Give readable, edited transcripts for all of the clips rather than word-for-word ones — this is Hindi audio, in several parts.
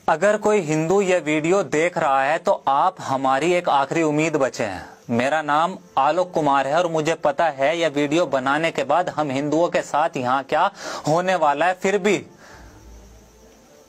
अगर कोई हिंदू यह वीडियो देख रहा है तो आप हमारी एक आखिरी उम्मीद बचे हैं। मेरा नाम आलोक कुमार है और मुझे पता है यह वीडियो बनाने के बाद हम हिंदुओं के साथ यहाँ क्या होने वाला है, फिर भी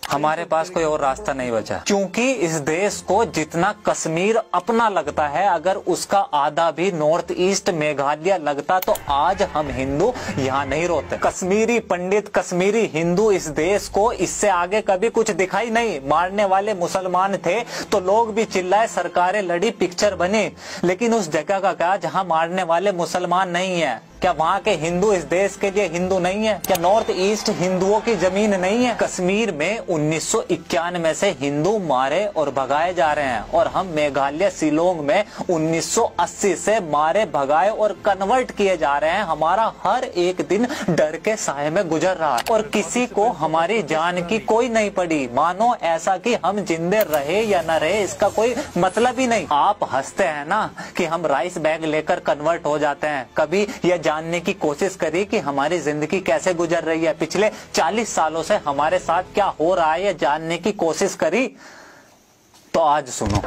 हमारे पास कोई और रास्ता नहीं बचा, क्योंकि इस देश को जितना कश्मीर अपना लगता है, अगर उसका आधा भी नॉर्थ ईस्ट मेघालय लगता तो आज हम हिंदू यहाँ नहीं रोते। कश्मीरी पंडित, कश्मीरी हिंदू इस देश को इससे आगे कभी कुछ दिखाई नहीं। मारने वाले मुसलमान थे तो लोग भी चिल्लाए, सरकारें लड़ी, पिक्चर बनी, लेकिन उस जगह का क्या जहाँ मारने वाले मुसलमान नहीं है? क्या वहाँ के हिंदू इस देश के लिए हिंदू नहीं है? क्या नॉर्थ ईस्ट हिंदुओं की जमीन नहीं है? कश्मीर में 1991 से हिंदू मारे और भगाए जा रहे हैं और हम मेघालय शिलोंग में 1980 से मारे भगाए और कन्वर्ट किए जा रहे हैं। हमारा हर एक दिन डर के साए में गुजर रहा है और किसी को हमारी जान की कोई नहीं पड़ी। मानो ऐसा कि हम जिंदे रहे या न रहे इसका कोई मतलब ही नहीं। आप हंसते हैं ना कि हम राइस बैग लेकर कन्वर्ट हो जाते हैं। कभी यह जानने की कोशिश करी कि हमारी जिंदगी कैसे गुजर रही है, पिछले 40 सालों से हमारे साथ क्या हो रहा है, यह जानने की कोशिश करी? तो आज सुनो।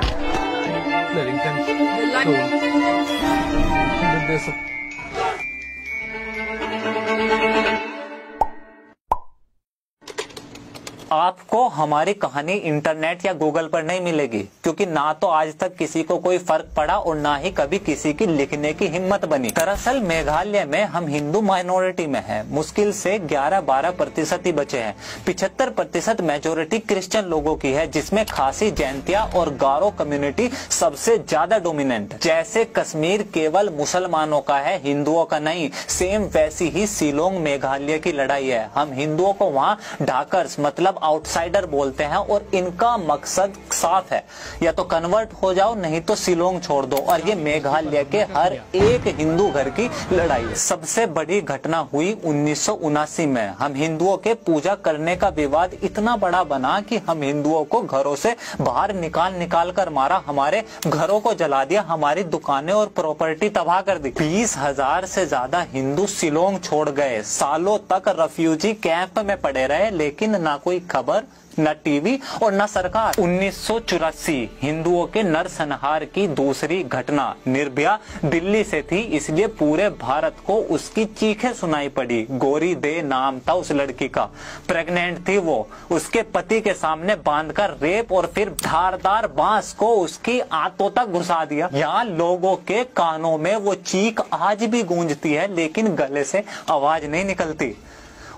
आपको हमारी कहानी इंटरनेट या गूगल पर नहीं मिलेगी, क्योंकि ना तो आज तक किसी को कोई फर्क पड़ा और ना ही कभी किसी की लिखने की हिम्मत बनी। दरअसल मेघालय में हम हिंदू माइनॉरिटी में हैं। मुश्किल से 11-12% ही बचे हैं। 75% मेजोरिटी क्रिश्चियन लोगों की है, जिसमें खासी, जैंतिया और गारो कम्युनिटी सबसे ज्यादा डोमिनेंट। जैसे कश्मीर केवल मुसलमानों का है, हिंदुओं का नहीं, सेम वैसी ही शिलोंग मेघालय की लड़ाई है। हम हिंदुओं को वहाँ ढाकर्स मतलब आउटसाइडर बोलते हैं और इनका मकसद साफ है, या तो कन्वर्ट हो जाओ नहीं तो शिलोंग छोड़ दो। और ये मेघालय के हर एक हिंदू घर की लड़ाई है। सबसे बड़ी घटना हुई 1979 में। हम हिंदुओं के पूजा करने का विवाद इतना बड़ा बना कि हम हिंदुओं को घरों से बाहर निकाल कर मारा, हमारे घरों को जला दिया, हमारी दुकानें और प्रॉपर्टी तबाह कर दी। 20,000 से ज्यादा हिंदू शिलोंग छोड़ गए। सालों तक रेफ्यूजी कैंप में पड़े रहे, लेकिन ना कोई खबर, न टीवी और न सरकार। 1984 हिंदुओं के नरसंहार की दूसरी घटना निर्भया दिल्ली से थी, इसलिए पूरे भारत को उसकी चीखें सुनाई पड़ी। गौरी दे नाम था उस लड़की का, प्रेग्नेंट थी वो। उसके पति के सामने बांधकर रेप और फिर धारदार बांस को उसकी आंतों तक घुसा दिया। यहाँ लोगों के कानों में वो चीख आज भी गूंजती है, लेकिन गले से आवाज नहीं निकलती।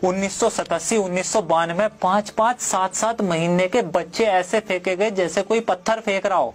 1987, 1992 5-5, 7-7 महीने के बच्चे ऐसे फेंके गए जैसे कोई पत्थर फेंक रहा हो।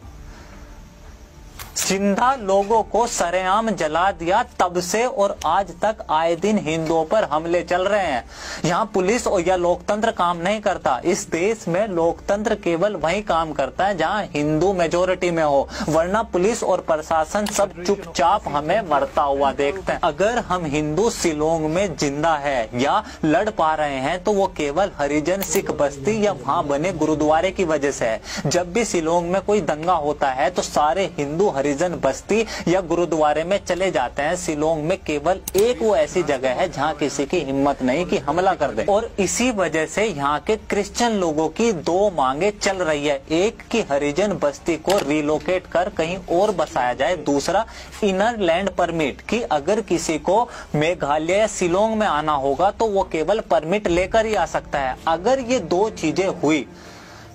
जिंदा लोगों को सरेआम जला दिया। तब से और आज तक आए दिन हिंदुओं पर हमले चल रहे हैं। यहाँ पुलिस और या लोकतंत्र काम नहीं करता। इस देश में लोकतंत्र केवल वही काम करता है जहाँ हिंदू मेजोरिटी में हो, वरना पुलिस और प्रशासन सब चुपचाप हमें मरता हुआ देखते हैं। अगर हम हिंदू शिलोंग में जिंदा है या लड़ पा रहे हैं तो वो केवल हरिजन सिख बस्ती या वहाँ बने गुरुद्वारे की वजह से है। जब भी शिलोंग में कोई दंगा होता है तो सारे हिंदू हरिजन बस्ती या गुरुद्वारे में चले जाते हैं। शिलोंग में केवल एक वो ऐसी जगह है जहाँ किसी की हिम्मत नहीं कि हमला कर दे, और इसी वजह से यहाँ के क्रिश्चियन लोगों की दो मांगे चल रही है। एक कि हरिजन बस्ती को रिलोकेट कर कहीं और बसाया जाए, दूसरा इनर लैंड परमिट कि अगर किसी को मेघालय या शिलोंग में आना होगा तो वो केवल परमिट लेकर ही आ सकता है। अगर ये दो चीजें हुई,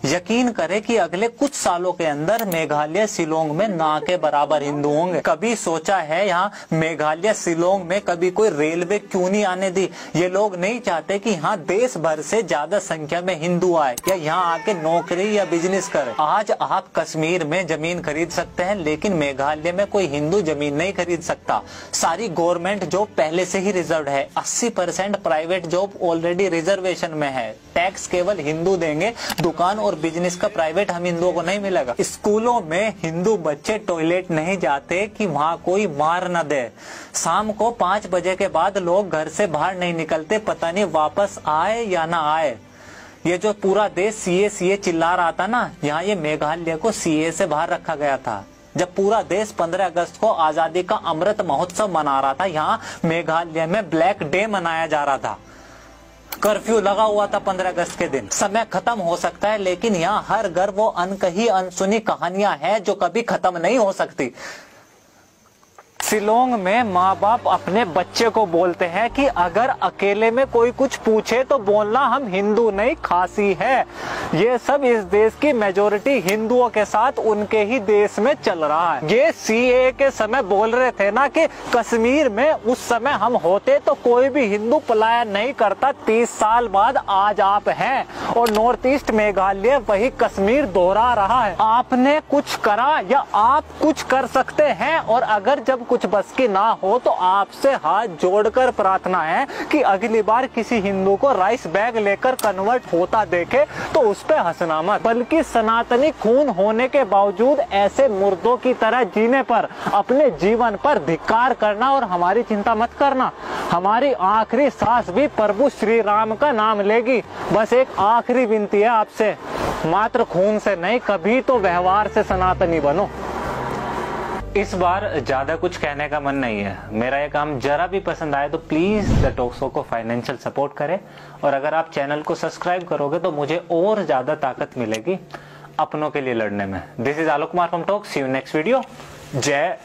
यकीन करें कि अगले कुछ सालों के अंदर मेघालय शिलोंग में ना के बराबर हिंदू होंगे। कभी सोचा है यहाँ मेघालय शिलोंग में कभी कोई रेलवे क्यों नहीं आने दी? ये लोग नहीं चाहते कि यहाँ देश भर से ज्यादा संख्या में हिंदू आए या यहाँ आके नौकरी या बिजनेस करें। आज आप कश्मीर में जमीन खरीद सकते हैं, लेकिन मेघालय में कोई हिंदू जमीन नहीं खरीद सकता। सारी गवर्नमेंट जॉब पहले से ही रिजर्व है। 80% प्राइवेट जॉब ऑलरेडी रिजर्वेशन में है। टैक्स केवल हिंदू देंगे, दुकान और बिजनेस का प्राइवेट हम हिंदुओं को नहीं मिलेगा। स्कूलों में हिंदू बच्चे टॉयलेट नहीं जाते कि वहाँ कोई मार न दे। शाम को 5 बजे के बाद लोग घर से बाहर नहीं निकलते, पता नहीं वापस आए या ना आए। ये जो पूरा देश सीए चिल्ला रहा था ना, यहाँ ये मेघालय को सीए से बाहर रखा गया था। जब पूरा देश 15 अगस्त को आजादी का अमृत महोत्सव मना रहा था, यहाँ मेघालय में ब्लैक डे मनाया जा रहा था। कर्फ्यू लगा हुआ था 15 अगस्त के दिन। समय खत्म हो सकता है, लेकिन यहाँ हर घर वो अनकही अनसुनी कहानियां हैं जो कभी खत्म नहीं हो सकती। शिलोंग में माँ बाप अपने बच्चे को बोलते हैं कि अगर अकेले में कोई कुछ पूछे तो बोलना हम हिंदू नहीं खासी है। ये सब इस देश की मेजोरिटी हिंदुओं के साथ उनके ही देश में चल रहा है। ये सीए के समय बोल रहे थे ना कि कश्मीर में उस समय हम होते तो कोई भी हिंदू पलायन नहीं करता। 30 साल बाद आज आप हैं और नॉर्थ ईस्ट मेघालय वही कश्मीर दोहरा रहा है। आपने कुछ करा या आप कुछ कर सकते हैं, और अगर जब कुछ बस की ना हो तो आपसे हाथ जोड़कर प्रार्थना है कि अगली बार किसी हिंदू को राइस बैग लेकर कन्वर्ट होता देखे तो उस पे हंसना मत, बल्कि सनातनी खून होने के बावजूद ऐसे मुर्दों की तरह जीने पर, अपने जीवन पर धिक्कार करना और हमारी चिंता मत करना। हमारी आखिरी सांस भी प्रभु श्री राम का नाम लेगी। बस एक आखिरी विनती है आपसे, मात्र खून से नहीं, कभी तो व्यवहार से सनातनी बनो। इस बार ज्यादा कुछ कहने का मन नहीं है। मेरा ये काम जरा भी पसंद आए तो प्लीज द टॉक शो को फाइनेंशियल सपोर्ट करें, और अगर आप चैनल को सब्सक्राइब करोगे तो मुझे और ज्यादा ताकत मिलेगी अपनों के लिए लड़ने में। This is Alok Kumar from talk. See you next video. जय